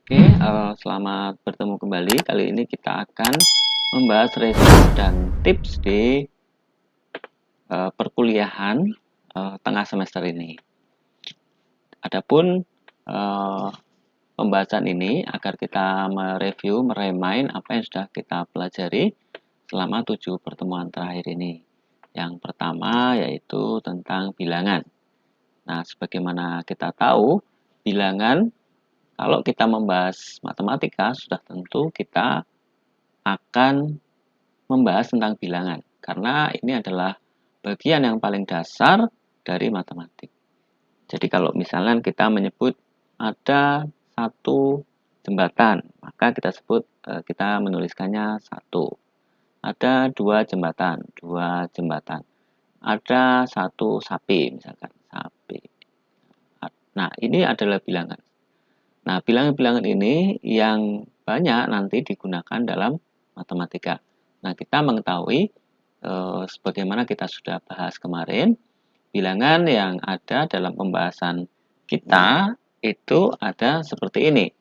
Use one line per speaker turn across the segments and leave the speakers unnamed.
Oke, selamat bertemu kembali. Kali ini kita akan membahas review dan tips di perkuliahan tengah semester ini. Adapun eh, pembahasan ini agar kita mereview, meremind apa yang sudah kita pelajari selama 7 pertemuan terakhir ini. Yang pertama yaitu tentang bilangan. Nah, sebagaimana kita tahu, bilangan kalau kita membahas matematika sudah tentu kita akan membahas tentang bilangan karena ini adalah bagian yang paling dasar dari matematik. Jadi kalau misalnya kita menyebut ada satu jembatan, maka kita sebut kita menuliskannya satu. Ada dua jembatan, dua jembatan. Ada satu sapi, misalkan sapi. Nah, ini adalah bilangan. Nah, bilangan-bilangan ini yang banyak nanti digunakan dalam matematika. Nah, kita mengetahui sebagaimana kita sudah bahas kemarin, bilangan yang ada dalam pembahasan kita itu ada seperti ini,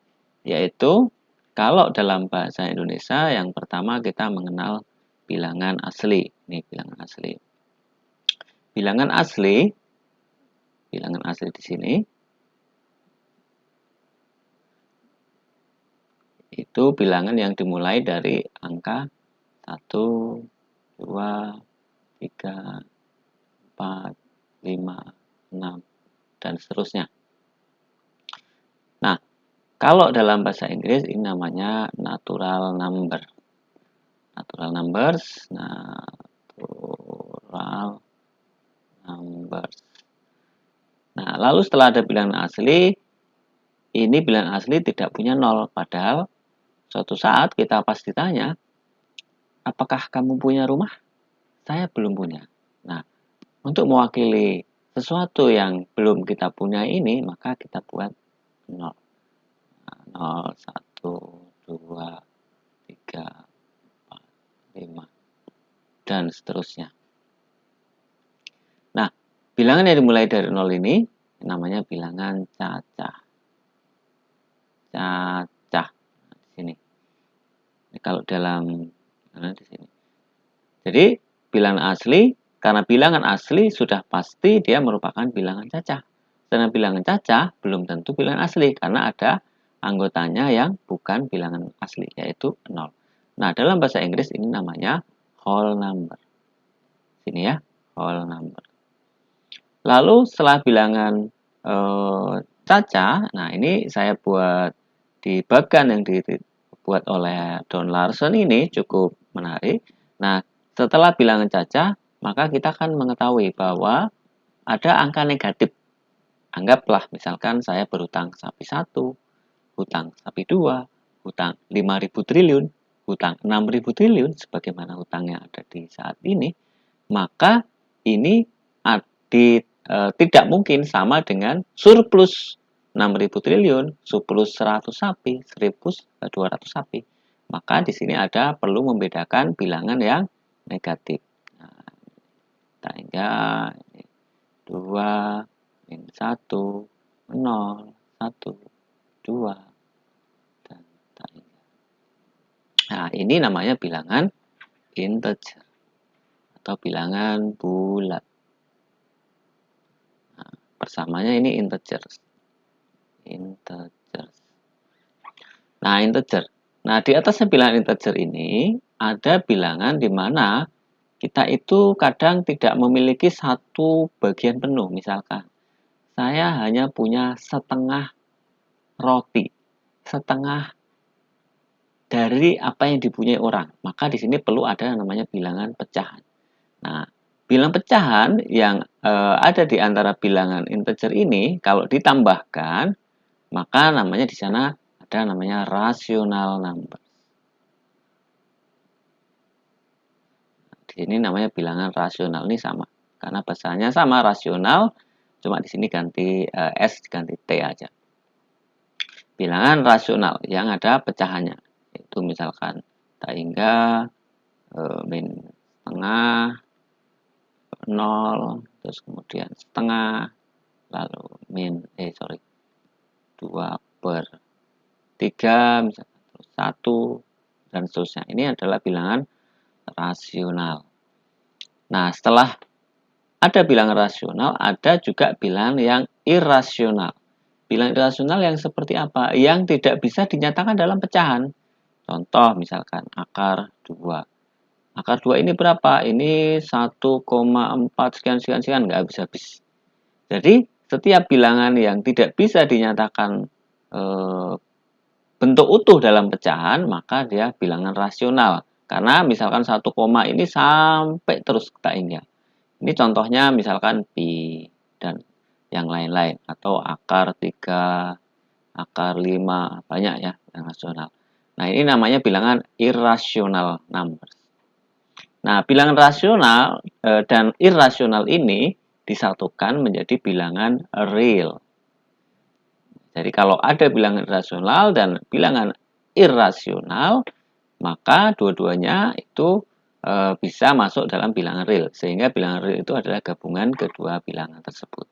yaitu kalau dalam bahasa Indonesia yang pertama kita mengenal bilangan asli. Ini bilangan asli. Bilangan asli di sini itu bilangan yang dimulai dari angka 1, 2, 3, 4, 5, 6, dan seterusnya. Nah, kalau dalam bahasa Inggris ini namanya natural number. Natural numbers, natural numbers. Nah, lalu setelah ada bilangan asli, ini bilangan asli tidak punya nol. Padahal suatu saat kita pasti tanya, apakah kamu punya rumah? Saya belum punya. Nah, untuk mewakili sesuatu yang belum kita punya ini, maka kita buat nol. 0, 1, 2, 3, 4, 5, dan seterusnya. Nah, bilangan yang dimulai dari 0 ini namanya bilangan cacah. Cacah. Nah, di sini. Ini kalau dalam di sini. Jadi, bilangan asli, karena bilangan asli sudah pasti dia merupakan bilangan cacah. Sedangkan bilangan cacah belum tentu bilangan asli, karena ada anggotanya yang bukan bilangan asli, yaitu 0. Nah, dalam bahasa Inggris ini namanya whole number. Sini ya, whole number. Lalu setelah bilangan cacah, nah ini saya buat di bagan yang dibuat oleh Don Larson ini cukup menarik. Nah, setelah bilangan cacah, maka kita akan mengetahui bahwa ada angka negatif. Anggaplah misalkan saya berhutang sapi 1, hutang sapi 2, hutang 5.000 triliun, hutang 6.000 triliun, sebagaimana hutang yang ada di saat ini, maka ini tidak mungkin sama dengan surplus 6.000 triliun, surplus 100 sapi, 1.200 sapi. Maka di sini ada perlu membedakan bilangan yang negatif. Nah, sehingga 2, min 1, 0, 1, 2, dan sehingga. Nah, ini namanya bilangan integer atau bilangan bulat. Nah, persamanya ini integer. Nah, integer. Nah, di atasnya bilangan integer ini ada bilangan di mana kita itu kadang tidak memiliki satu bagian penuh. Misalkan, saya hanya punya setengah roti, setengah dari apa yang dipunyai orang. Maka di sini perlu ada yang namanya bilangan pecahan. Nah, bilangan pecahan yang ada di antara bilangan integer ini kalau ditambahkan, maka namanya di sana ada namanya rational number. Di sini namanya bilangan rasional, ini sama. Karena bahasanya sama, rasional, cuma di sini ganti S ganti T aja. Bilangan rasional yang ada pecahannya. Itu misalkan hingga min setengah, 0, terus kemudian setengah, lalu 2/3, 3, misalkan 1, dan seterusnya. Ini adalah bilangan rasional. Nah, setelah ada bilangan rasional, ada juga bilangan yang irasional. Bilangan irasional yang seperti apa? Yang tidak bisa dinyatakan dalam pecahan. Contoh misalkan akar 2. Akar 2 ini berapa? Ini 1,4 sekian, nggak habis-habis. Jadi, setiap bilangan yang tidak bisa dinyatakan bentuk utuh dalam pecahan, maka dia bilangan rasional. Karena misalkan 1 koma ini sampai terus kita ingat. Ini contohnya misalkan pi dan yang lain-lain. Atau akar 3, akar 5, banyak ya yang rasional. Nah, ini namanya bilangan irrational numbers. Nah, bilangan rasional dan irrasional ini disatukan menjadi bilangan real. Jadi kalau ada bilangan rasional dan bilangan irrasional, maka dua-duanya itu bisa masuk dalam bilangan real. Sehingga bilangan real itu adalah gabungan kedua bilangan tersebut.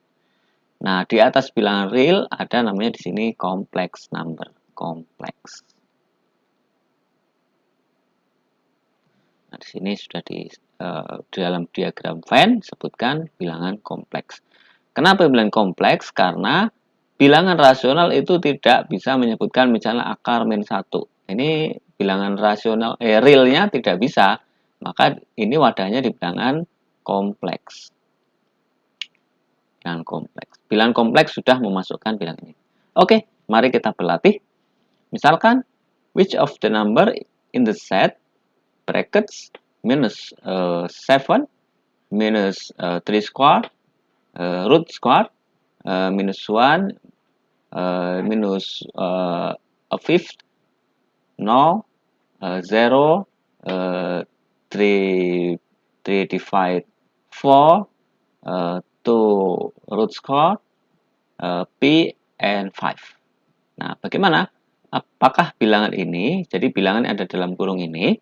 Nah, di atas bilangan real ada namanya di sini complex number. Kompleks. Nah, di sini sudah di dalam diagram Venn disebutkan bilangan kompleks. Kenapa bilangan kompleks? Karena bilangan rasional itu tidak bisa menyebutkan misalnya akar min 1. Ini bilangan rasional, realnya tidak bisa. Maka ini wadahnya di bilangan kompleks. Bilangan kompleks. Bilangan kompleks sudah memasukkan bilangan ini. Oke, mari kita berlatih. Misalkan, which of the number in the set brackets minus 7, minus 3 square, root square, minus 1, minus a fifth, no, 0, 3 divide 4, 2 root square, p, and 5. Nah, bagaimana? Apakah bilangan ini, jadi bilangan yang ada dalam kurung ini,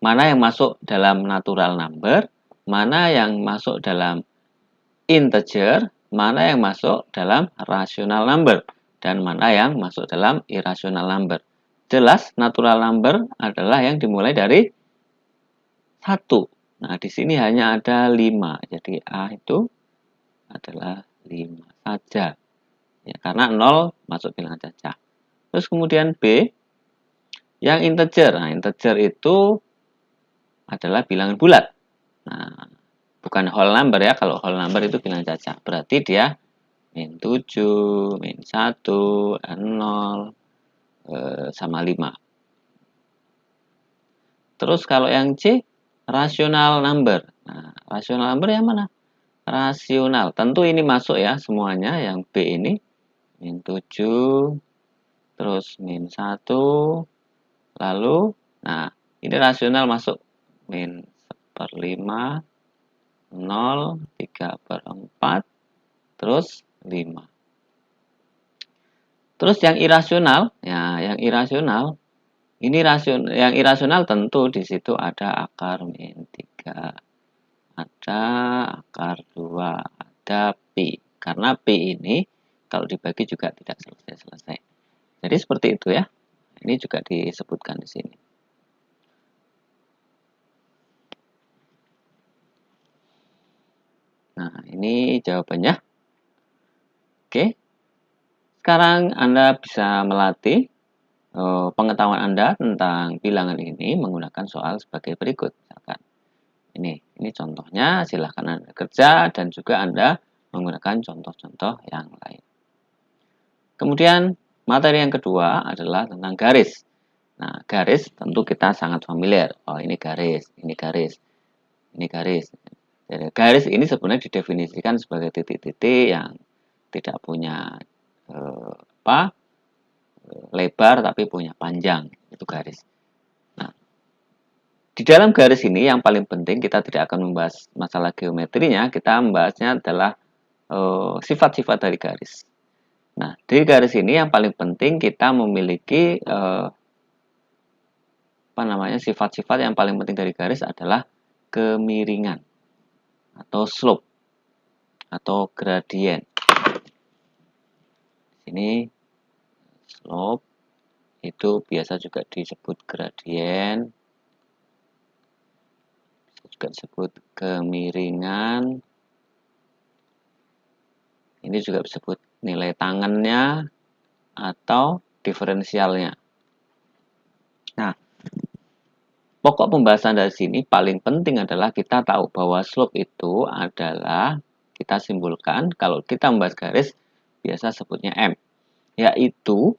mana yang masuk dalam natural number, mana yang masuk dalam integer, mana yang masuk dalam rational number, dan mana yang masuk dalam irrational number. Jelas natural number adalah yang dimulai dari 1. Nah, di sini hanya ada 5. Jadi A itu adalah 5 saja. Ya, karena 0 masuk bilangan cacah. Terus kemudian B, yang integer. Nah, integer itu adalah bilangan bulat. Nah, bukan whole number ya. Kalau whole number itu bilangan cacah. Berarti dia min 7, min 1, 0, sama 5. Terus kalau yang C, rational number. Nah, rational number yang mana? Rasional. Tentu ini masuk ya semuanya. Yang B ini min 7, terus min 1, lalu, nah, ini rasional masuk min 1/5, 0, 3/4, terus 5. Terus yang irasional, ya yang irasional, ini yang irasional tentu di situ ada akar min 3, ada akar 2, ada pi. Karena pi ini kalau dibagi juga tidak selesai-selesai. Jadi seperti itu ya. Ini juga disebutkan di sini. Nah, ini jawabannya. Oke. Sekarang Anda bisa melatih pengetahuan Anda tentang bilangan ini menggunakan soal sebagai berikut. Misalkan, ini contohnya, silahkan Anda kerja dan juga Anda menggunakan contoh-contoh yang lain. Kemudian, materi yang kedua adalah tentang garis. Nah, garis tentu kita sangat familiar. Oh, ini garis, ini garis, ini garis. Jadi, garis ini sebenarnya didefinisikan sebagai titik-titik yang tidak punya lebar tapi punya panjang. Itu garis. Nah, di dalam garis ini yang paling penting kita tidak akan membahas masalah geometrinya, kita membahasnya adalah sifat-sifat dari garis. Nah, di garis ini yang paling penting kita memiliki sifat-sifat yang paling penting dari garis adalah kemiringan atau slope atau gradient. Ini slope itu biasa juga disebut gradien, bisa juga disebut kemiringan. Ini juga disebut nilai tangennya atau diferensialnya. Nah, pokok pembahasan dari sini paling penting adalah kita tahu bahwa slope itu adalah, kita simbolkan kalau kita membahas garis biasa sebutnya M, yaitu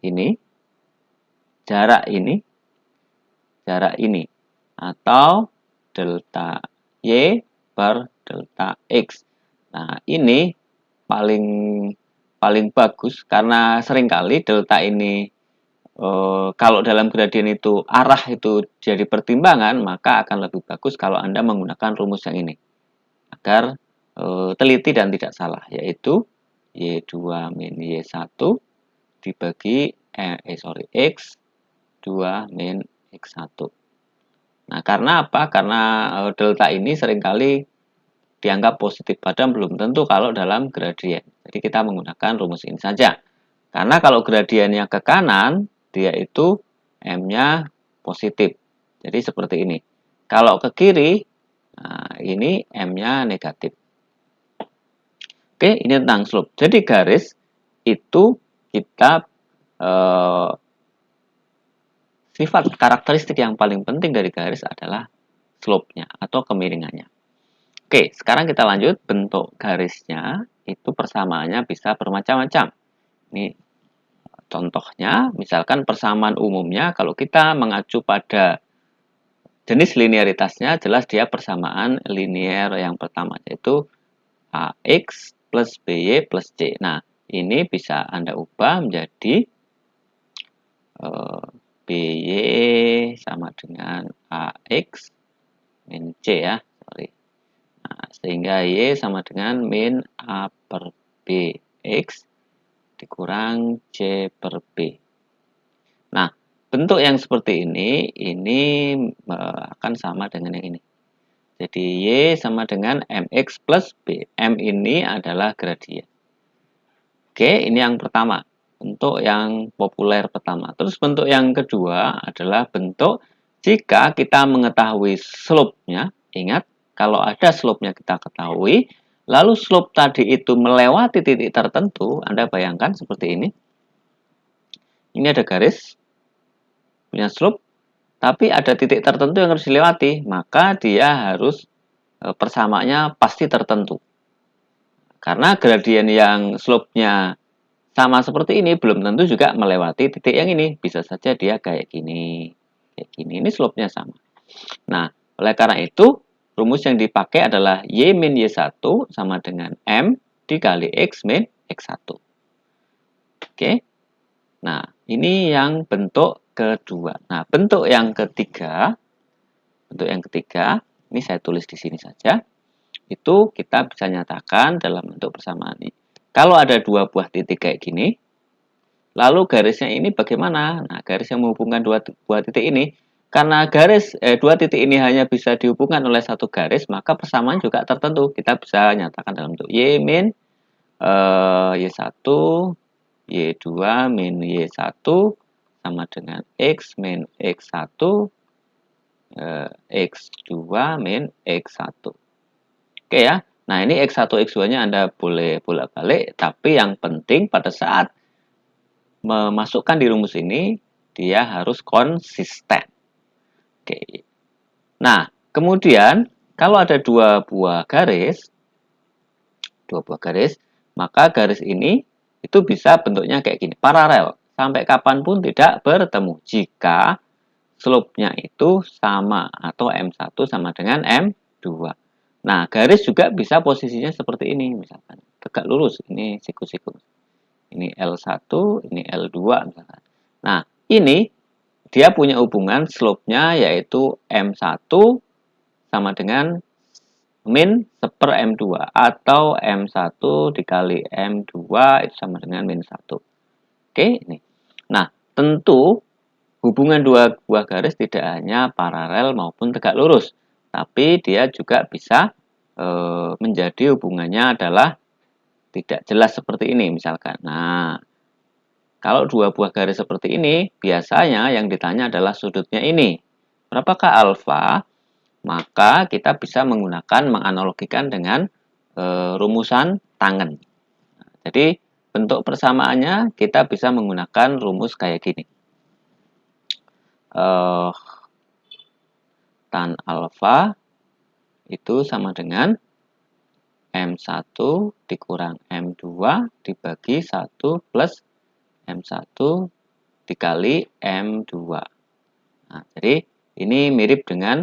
ini jarak ini atau delta Y per delta X. Nah, ini paling bagus karena seringkali delta ini kalau dalam gradien itu arah itu jadi pertimbangan, maka akan lebih bagus kalau Anda menggunakan rumus yang ini agar teliti dan tidak salah, yaitu Y2 min Y1 dibagi X2 min X1. Nah, karena apa? Karena delta ini seringkali dianggap positif, padahal belum tentu kalau dalam gradien. Jadi kita menggunakan rumus ini saja. Karena kalau gradiennya ke kanan, dia itu M-nya positif. Jadi seperti ini. Kalau ke kiri, nah ini M-nya negatif. Oke, ini tentang slope. Jadi garis itu kita sifat karakteristik yang paling penting dari garis adalah slope-nya atau kemiringannya. Oke, sekarang kita lanjut. Bentuk garisnya itu persamaannya bisa bermacam-macam. Ini contohnya, misalkan persamaan umumnya kalau kita mengacu pada jenis linearitasnya, jelas dia persamaan linier yang pertama, yaitu AX plus BY plus C. Nah, ini bisa Anda ubah menjadi BY sama dengan AX min C ya, sorry. Nah, sehingga Y sama dengan min A per B X dikurang C per B. Nah, bentuk yang seperti ini akan sama dengan yang ini. Jadi Y sama dengan MX plus B. M ini adalah gradien. Oke, ini yang pertama. Bentuk yang populer pertama. Terus bentuk yang kedua adalah bentuk jika kita mengetahui slope-nya. Ingat, kalau ada slope-nya kita ketahui, lalu slope tadi itu melewati titik tertentu, Anda bayangkan seperti ini. Ini ada garis, punya slope, tapi ada titik tertentu yang harus dilewati, maka dia harus persamaannya pasti tertentu. Karena gradien yang slope-nya sama seperti ini belum tentu juga melewati titik yang ini. Bisa saja dia kayak gini. Kayak gini. Ini slope-nya sama. Nah, oleh karena itu, rumus yang dipakai adalah Y min Y1 sama dengan M dikali X min X1. Oke. Nah, ini yang bentuk kedua. Nah, bentuk yang ketiga, ini saya tulis di sini saja. Itu kita bisa nyatakan dalam bentuk persamaan ini. Kalau ada dua buah titik kayak gini, lalu garisnya ini bagaimana? Nah, garis yang menghubungkan dua buah titik ini, karena dua titik ini hanya bisa dihubungkan oleh satu garis, maka persamaan juga tertentu. Kita bisa nyatakan dalam bentuk Y min Y1, Y2 min Y1 sama dengan X min X1, X2 min X1. Oke ya. Nah, ini X1, X2-nya Anda boleh bolak-balik, tapi yang penting pada saat memasukkan di rumus ini, dia harus konsisten. Oke. Nah, kemudian kalau ada dua buah garis, maka garis ini itu bisa bentuknya kayak gini, paralel. Sampai kapanpun tidak bertemu jika slope-nya itu sama atau M1 sama dengan M2. Nah, garis juga bisa posisinya seperti ini, misalkan tegak lurus, ini siku-siku. Ini L1, ini L2 misalkan. Nah, ini dia punya hubungan slope-nya yaitu M1 sama dengan min 1 M2 atau M1 dikali M2 itu sama dengan min 1. Oke, ini. Nah, tentu hubungan dua buah garis tidak hanya paralel maupun tegak lurus, tapi dia juga bisa menjadi hubungannya adalah tidak jelas seperti ini misalkan. Nah, kalau dua buah garis seperti ini, biasanya yang ditanya adalah sudutnya ini. Berapakah alfa? Maka kita bisa menggunakan, menganalogikan dengan rumusan tangen. Jadi, bentuk persamaannya kita bisa menggunakan rumus kayak gini. Tan alfa itu sama dengan M1 dikurang M2 dibagi 1 plus M1 dikali M2. Nah, jadi ini mirip dengan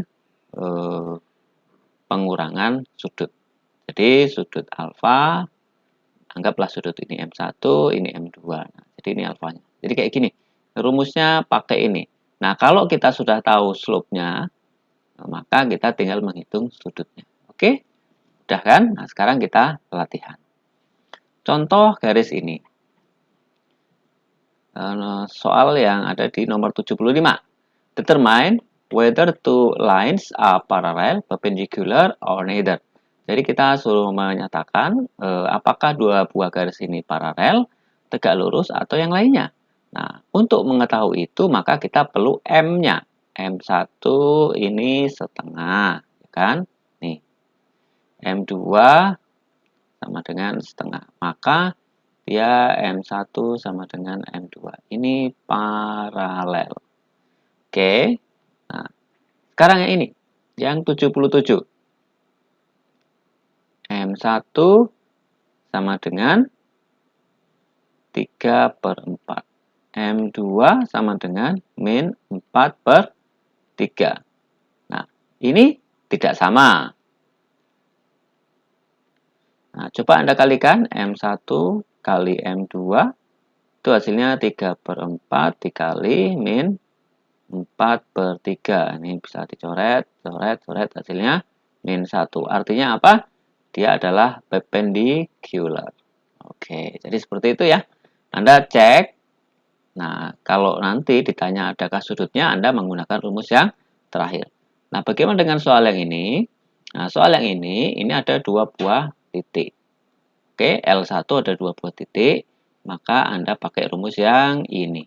pengurangan sudut. Jadi sudut alfa, anggaplah sudut ini M1, ini M2. Nah, jadi ini alfanya. Jadi kayak gini, rumusnya pakai ini. Nah, kalau kita sudah tahu slope-nya, maka kita tinggal menghitung sudutnya. Oke? Udah kan? Nah, sekarang kita latihan. Contoh garis ini. Soal yang ada di nomor 75. Determine whether two lines are parallel, perpendicular, or neither. Jadi kita suruh menyatakan apakah dua buah garis ini paralel, tegak lurus, atau yang lainnya. Nah, untuk mengetahui itu maka kita perlu M-nya. M1 ini setengah, kan? Nih. M2 sama dengan setengah. Maka dia M1 sama dengan M2. Ini paralel. Oke. Nah, sekarang yang ini. Yang 77. M1 sama dengan 3/4. M2 sama dengan min 4/3. Nah, ini tidak sama. Nah, coba Anda kalikan M1 kali M2. Itu hasilnya 3/4 dikali min 4/3. Ini bisa dicoret, coret, hasilnya min 1. Artinya apa? Dia adalah perpendicular. Oke, jadi seperti itu ya. Anda cek. Nah, kalau nanti ditanya adakah sudutnya, Anda menggunakan rumus yang terakhir. Nah, bagaimana dengan soal yang ini? Nah, soal yang ini ada dua buah titik. Oke, L1 ada dua buah titik, maka Anda pakai rumus yang ini.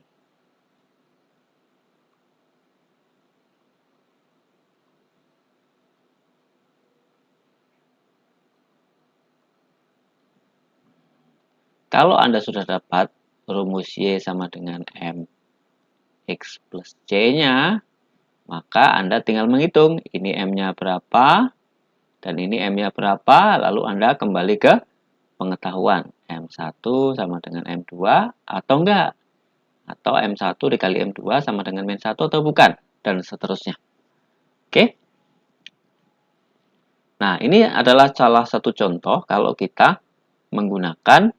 Kalau Anda sudah dapat rumus Y sama dengan MX plus C-nya, maka Anda tinggal menghitung ini M-nya berapa dan ini M-nya berapa, lalu Anda kembali ke pengetahuan M1 sama dengan M2 atau enggak, atau M1 dikali M2 sama dengan min 1 atau bukan, dan seterusnya. Oke. Nah, ini adalah salah satu contoh kalau kita menggunakan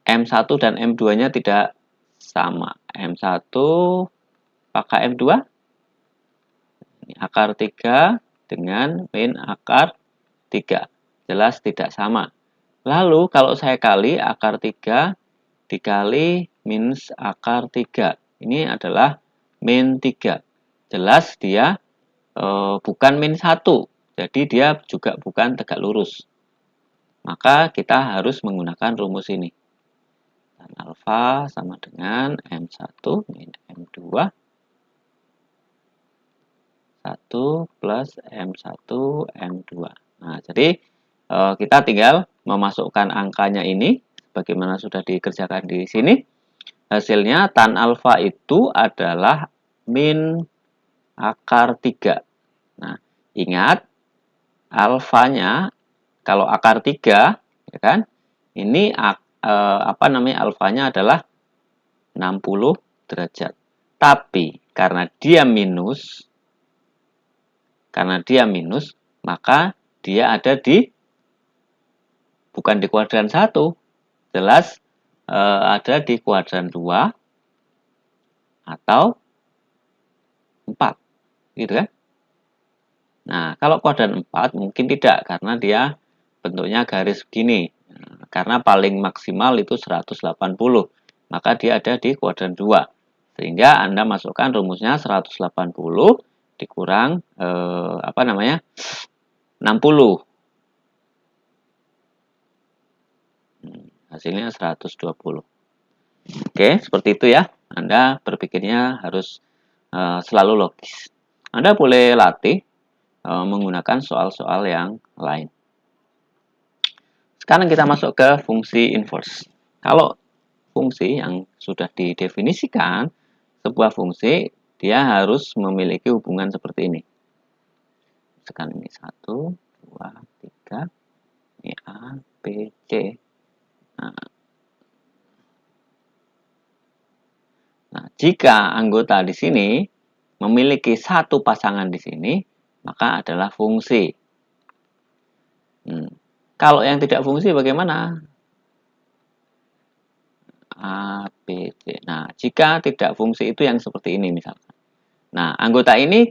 M1 dan M2-nya tidak sama. M1 pakai M2, ini akar 3 dengan min akar 3. Jelas tidak sama. Lalu kalau saya kali akar 3 dikali minus akar 3. Ini adalah min 3. Jelas dia bukan min 1. Jadi dia juga bukan tegak lurus. Maka kita harus menggunakan rumus ini. Dan alfa sama dengan M1 min M2 1 plus M1 M2. Nah, jadi kita tinggal memasukkan angkanya ini bagaimana sudah dikerjakan di sini. Hasilnya tan alfa itu adalah min akar 3. Nah, ingat alfanya kalau akar 3 ya kan? Ini alfanya adalah 60 derajat. Tapi karena dia minus, maka dia ada di bukan di kuadran 1. Jelas ada di kuadran 2 atau 4. Gitu kan? Nah, kalau kuadran 4 mungkin tidak karena dia bentuknya garis begini. Nah, karena paling maksimal itu 180. Maka dia ada di kuadran 2. Sehingga Anda masukkan rumusnya 180 dikurang 60. hasilnya 120. Oke, seperti itu ya. Anda berpikirnya harus selalu logis. Anda boleh latih menggunakan soal-soal yang lain. Sekarang kita masuk ke fungsi inverse. Kalau fungsi yang sudah didefinisikan, sebuah fungsi dia harus memiliki hubungan seperti ini. Sekarang ini 1, 2, 3, ini A, B, C. Nah, jika anggota di sini memiliki satu pasangan di sini, maka adalah fungsi. Kalau yang tidak fungsi bagaimana? A, B, C. Nah, jika tidak fungsi itu yang seperti ini misalkan. Nah, anggota ini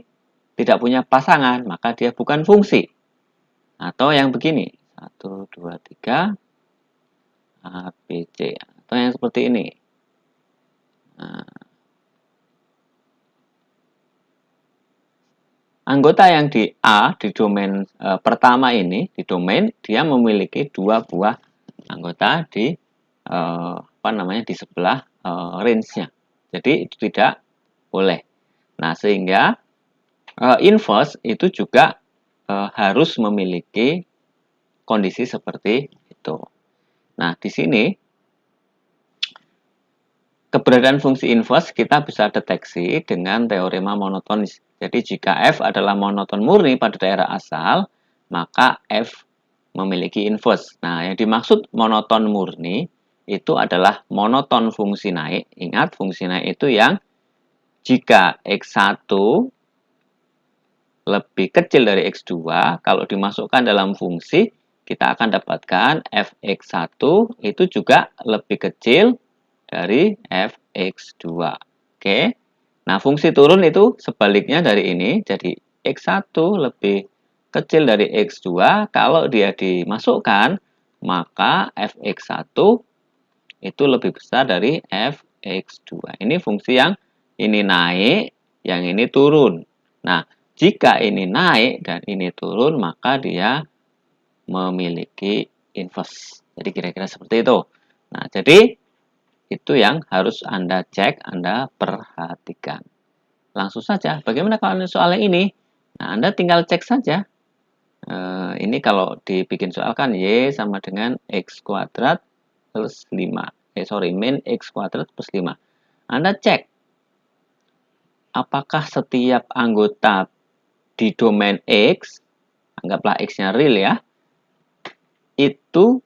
tidak punya pasangan, maka dia bukan fungsi. Atau yang begini. 1, 2, 3, A, B, C. Atau yang seperti ini. Nah, anggota yang di A, di domain pertama ini, di domain, dia memiliki dua buah anggota di di sebelah range-nya. Jadi itu tidak boleh. Nah, sehingga inverse itu juga harus memiliki kondisi seperti itu. Nah, di sini keberadaan fungsi inverse kita bisa deteksi dengan teorema monotonis. Jadi jika F adalah monoton murni pada daerah asal, maka F memiliki inverse. Nah, yang dimaksud monoton murni itu adalah monoton fungsi naik. Ingat, fungsi naik itu yang jika X1 lebih kecil dari X2, kalau dimasukkan dalam fungsi, kita akan dapatkan Fx1 itu juga lebih kecil dari Fx2. Oke. Nah, fungsi turun itu sebaliknya dari ini. Jadi, X1 lebih kecil dari X2. Kalau dia dimasukkan, maka Fx1 itu lebih besar dari Fx2. Ini fungsi yang ini naik, yang ini turun. Nah, jika ini naik dan ini turun, maka dia memiliki inverse. Jadi kira-kira seperti itu. Nah, jadi itu yang harus Anda cek, Anda perhatikan. Langsung saja. Bagaimana kalau soalnya ini? Nah, Anda tinggal cek saja. Ini kalau dibikin soal kan Y sama dengan X kuadrat plus 5. Min X kuadrat plus 5. Anda cek. Apakah setiap anggota di domain X, anggaplah X-nya real ya, itu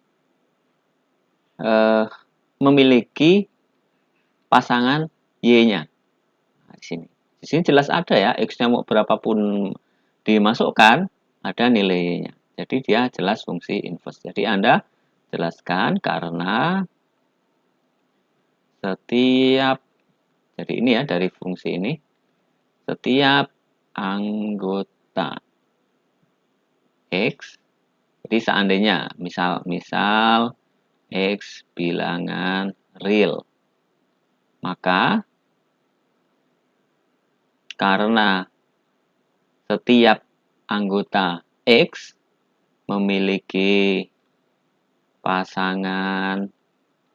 memiliki pasangan Y-nya. Nah, di sini jelas ada ya, X-nya mau berapapun dimasukkan, ada nilainya. Jadi dia jelas fungsi inverse. Jadi Anda jelaskan karena setiap, jadi ini ya dari fungsi ini, setiap anggota X, jadi seandainya misal X bilangan real, maka karena setiap anggota X memiliki pasangan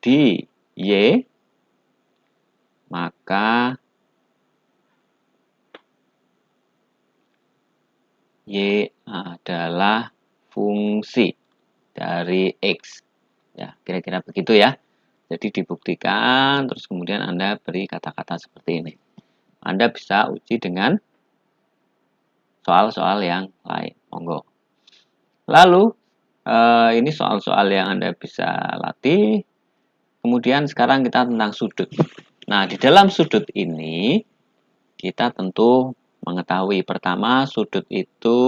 di Y, maka Y adalah fungsi dari X. Ya, kira-kira begitu ya. Jadi dibuktikan, terus kemudian Anda beri kata-kata seperti ini. Anda bisa uji dengan soal-soal yang lain. Monggo. Lalu, ini soal-soal yang Anda bisa latih. Kemudian sekarang kita tentang sudut. Nah, di dalam sudut ini, kita tentu mengetahui pertama sudut itu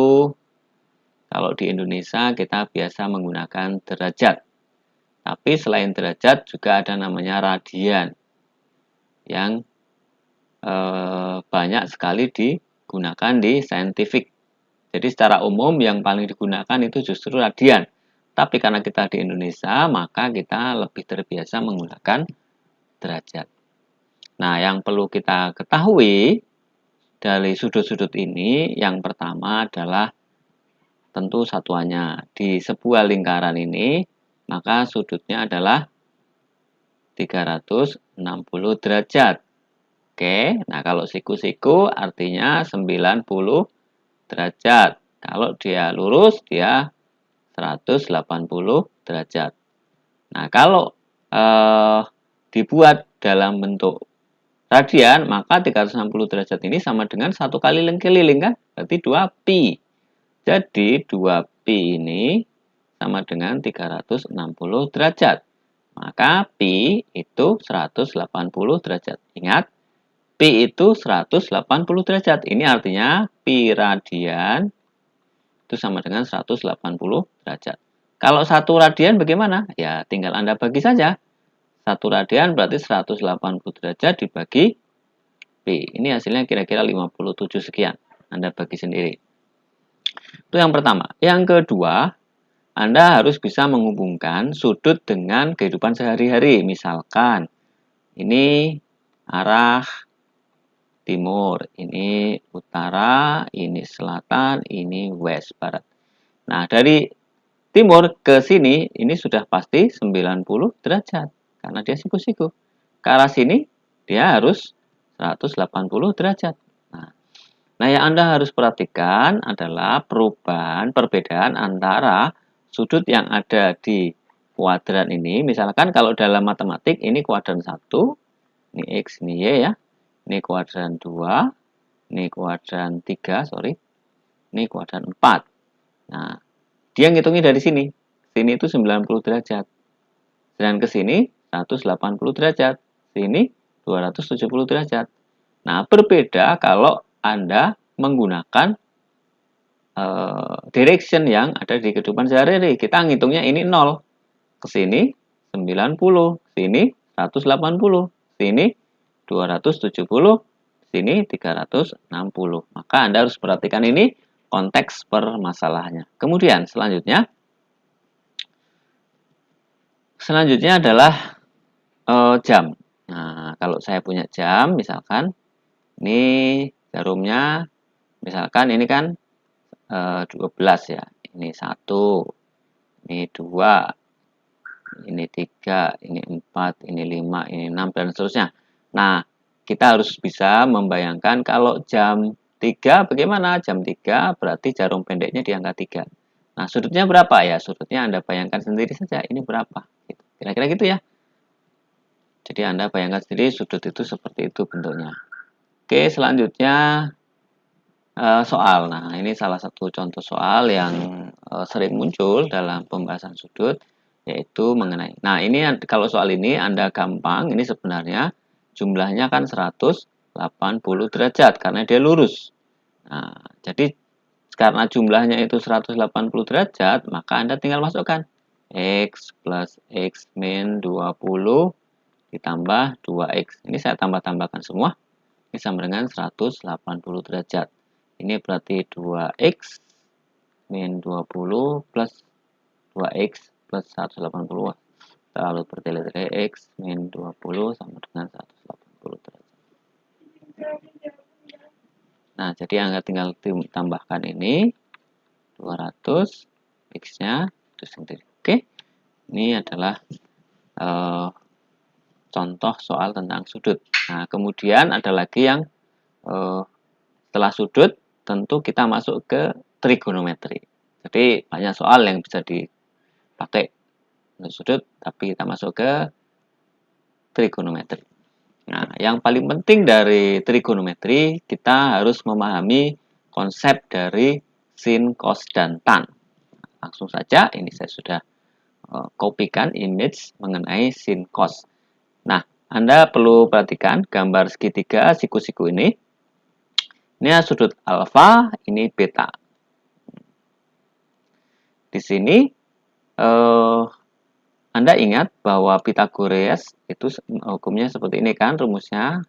kalau di Indonesia kita biasa menggunakan derajat. Tapi selain derajat juga ada namanya radian yang banyak sekali digunakan di saintifik. Jadi secara umum yang paling digunakan itu justru radian. Tapi karena kita di Indonesia, maka kita lebih terbiasa menggunakan derajat. Nah, yang perlu kita ketahui dari sudut-sudut ini, yang pertama adalah tentu satuannya. Di sebuah lingkaran ini, maka sudutnya adalah 360 derajat. Oke, nah kalau siku-siku artinya 90 derajat. Kalau dia lurus, dia 180 derajat. Nah, kalau dibuat dalam bentuk radian, maka 360 derajat ini sama dengan 1 kali keliling kan? Berarti 2pi. Jadi 2pi ini sama dengan 360 derajat. Maka pi itu 180 derajat. Ingat, pi itu 180 derajat. Ini artinya pi radian itu sama dengan 180 derajat. Kalau 1 radian bagaimana? Ya, tinggal Anda bagi saja. 1 radian berarti 180 derajat dibagi pi. Ini hasilnya kira-kira 57 sekian. Anda bagi sendiri. Itu yang pertama. Yang kedua, Anda harus bisa menghubungkan sudut dengan kehidupan sehari-hari. Misalkan, ini arah timur, ini utara, ini selatan, ini west, barat. Nah, dari timur ke sini, ini sudah pasti 90 derajat. Karena dia siku-siku. Ke arah sini, dia harus 180 derajat. Nah, yang Anda harus perhatikan adalah perbedaan antara sudut yang ada di kuadran ini. Misalkan kalau dalam matematik, ini kuadran 1, ini X, ini Y ya. Ini kuadran 2, ini kuadran 3, ini kuadran 4. Nah, dia ngitungnya dari sini. Sini itu 90 derajat. Dan ke sini 180 derajat. Sini 270 derajat. Nah, berbeda kalau Anda menggunakan direction yang ada di kehidupan sehari-hari. Kita ngitungnya ini 0. Ke sini 90, sini 180, sini 270, sini 360. Maka Anda harus perhatikan ini konteks permasalahannya. Kemudian selanjutnya adalah jam. Nah, kalau saya punya jam, misalkan ini jarumnya, misalkan ini kan 12 ya. Ini 1, ini 2, ini 3, ini 4, ini 5, ini 6, dan seterusnya. Nah, kita harus bisa membayangkan kalau jam 3 bagaimana? Jam 3 berarti jarum pendeknya di angka 3. Nah, sudutnya berapa ya? Sudutnya Anda bayangkan sendiri saja, ini berapa? Kira-kira gitu ya. Jadi Anda bayangkan sendiri sudut itu seperti itu bentuknya. Oke, selanjutnya soal. Nah, ini salah satu contoh soal yang sering muncul dalam pembahasan sudut, yaitu mengenai. Nah, ini kalau soal ini Anda gampang, ini sebenarnya jumlahnya kan 180 derajat karena dia lurus. Nah, jadi karena jumlahnya itu 180 derajat, maka Anda tinggal masukkan X plus X min 20 ditambah 2X. Ini saya tambah-tambahkan semua. Ini sama dengan 180 derajat. Ini berarti 2X min 20 plus 2X plus 180. Lalu bertele-tele X min 20 sama dengan 180 derajat. Nah, jadi Anda tinggal tambahkan ini 200 X-nya itu sendiri. Oke. Ini adalah contoh soal tentang sudut. Nah, kemudian ada lagi yang setelah sudut tentu kita masuk ke trigonometri. Jadi banyak soal yang bisa dipakai untuk sudut, tapi kita masuk ke trigonometri. Nah, yang paling penting dari trigonometri, kita harus memahami konsep dari sin, cos, dan tan. Langsung saja, ini saya sudah kopikan image mengenai sin, cos. Nah, Anda perlu perhatikan gambar segitiga siku-siku ini. Ini sudut alfa, ini beta. Di sini Anda ingat bahwa Pythagoras itu hukumnya seperti ini kan rumusnya.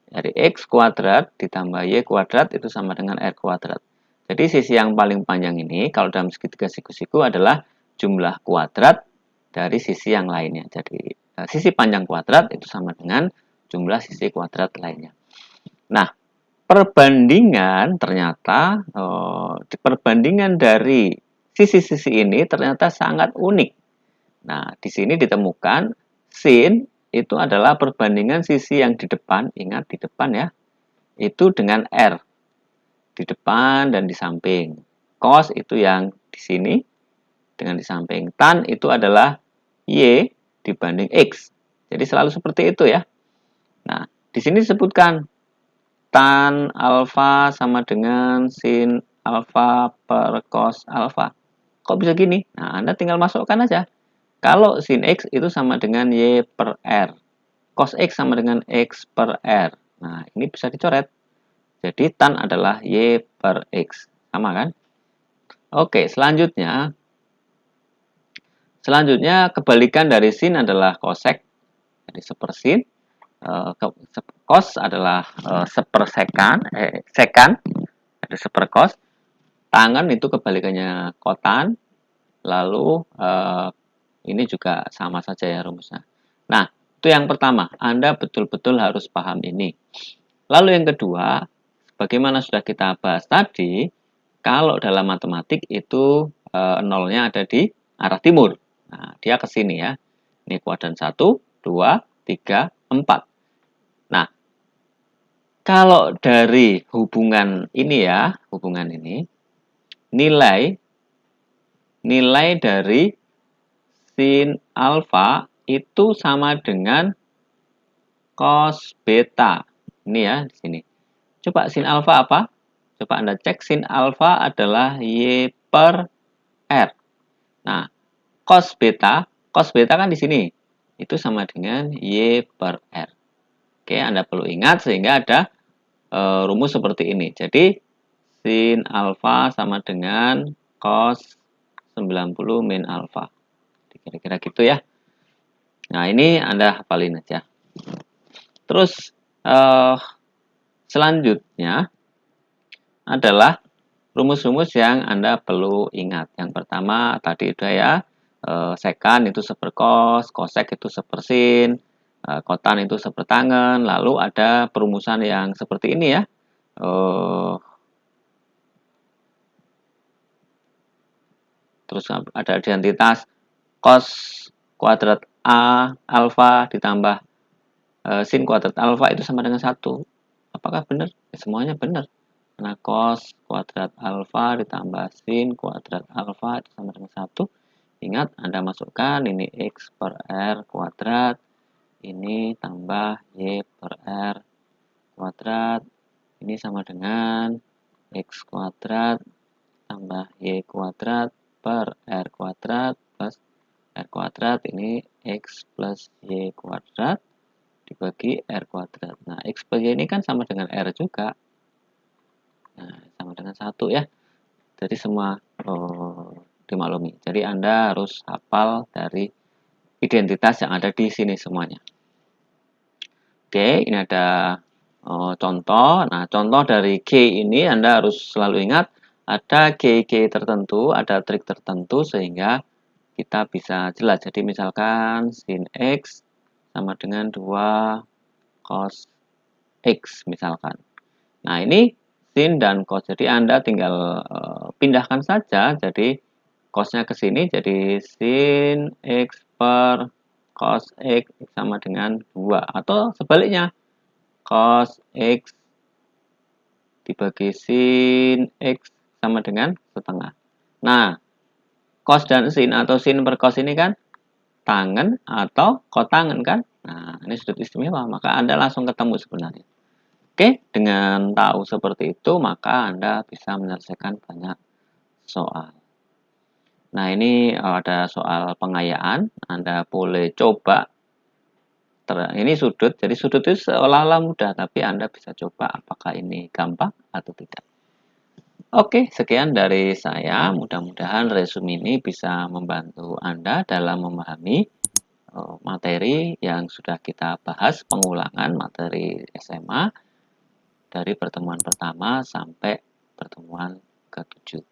Dari X kuadrat ditambah Y kuadrat itu sama dengan R kuadrat. Jadi sisi yang paling panjang ini kalau dalam segitiga siku-siku adalah jumlah kuadrat dari sisi yang lainnya. Jadi sisi panjang kuadrat itu sama dengan jumlah sisi kuadrat lainnya. Nah, perbandingan ternyata perbandingan dari sisi-sisi ini ternyata sangat unik. Nah, di sini ditemukan sin itu adalah perbandingan sisi yang di depan, ingat di depan ya, itu dengan R. Di depan dan di samping. Cos itu yang di sini dengan di samping. Tan itu adalah Y dibanding X. Jadi selalu seperti itu ya. Nah, di sini disebutkan tan alfa sama dengan sin alfa per cos alfa. Kok bisa gini? Nah, Anda tinggal masukkan aja. Kalau sin X itu sama dengan Y per R. Cos X sama dengan X per R. Nah, ini bisa dicoret. Jadi tan adalah Y per X. Sama kan? Oke, selanjutnya kebalikan dari sin adalah cosec. Jadi sepersin. Cos adalah sepersekan, sekan. Jadi sepercos. Tangan itu kebalikannya kotan. Lalu ini juga sama saja ya rumusnya. Nah, itu yang pertama. Anda betul-betul harus paham ini. Lalu yang kedua, bagaimana sudah kita bahas tadi, kalau dalam matematik itu nolnya ada di arah timur. Nah, dia ke sini ya. Ini kuadran 1, 2, 3, 4. Nah, kalau dari hubungan ini ya, hubungan ini, nilai dari sin alfa itu sama dengan cos beta. Ini ya, di sini. Coba sin alfa apa? Coba Anda cek, sin alfa adalah Y per R. Nah, cos beta kan di sini. Itu sama dengan Y per R. Oke, Anda perlu ingat sehingga ada rumus seperti ini. Jadi, sin alfa sama dengan cos 90 min alfa. Kira-kira gitu ya. Nah, ini Anda hafalin aja. Terus, selanjutnya adalah rumus-rumus yang Anda perlu ingat. Yang pertama tadi udah ya, sekan itu sepercos, cosec itu sepersin, kotan itu sepertangen, lalu ada perumusan yang seperti ini ya. Terus ada identitas cos kuadrat A alfa ditambah sin kuadrat alfa itu sama dengan 1. Apakah benar? Ya, semuanya benar. Karena cos kuadrat alfa ditambah sin kuadrat alfa itu sama dengan 1. Ingat, Anda masukkan ini X per R kuadrat, ini tambah Y per R kuadrat, ini sama dengan X kuadrat tambah Y kuadrat per R kuadrat plus R kuadrat, ini X plus Y kuadrat dibagi R kuadrat. Nah, X per Y ini kan sama dengan R juga. Nah, sama dengan 1 ya. Jadi semua dimaklumi. Jadi Anda harus hafal dari identitas yang ada di sini semuanya. Oke, ini ada contoh. Nah, contoh dari G ini Anda harus selalu ingat ada G tertentu, ada trik tertentu sehingga kita bisa jelas. Jadi misalkan sin X sama dengan 2 cos X misalkan. Nah, ini sin dan cos. Jadi Anda tinggal pindahkan saja. Jadi cosnya ke sini jadi sin X per cos X sama dengan 2. Atau sebaliknya, cos X dibagi sin X sama dengan setengah. Nah, cos dan sin atau sin per cos ini kan tangen atau kotangen kan? Nah, ini sudut istimewa. Maka Anda langsung ketemu sebenarnya. Oke, dengan tahu seperti itu, maka Anda bisa menyelesaikan banyak soal. Nah, ini ada soal pengayaan. Anda boleh coba. Ini sudut, jadi sudut itu seolah-olah mudah, tapi Anda bisa coba apakah ini gampang atau tidak. Oke, sekian dari saya. Mudah-mudahan resume ini bisa membantu Anda dalam memahami materi yang sudah kita bahas, pengulangan materi SMA. Dari pertemuan pertama sampai pertemuan ke-7.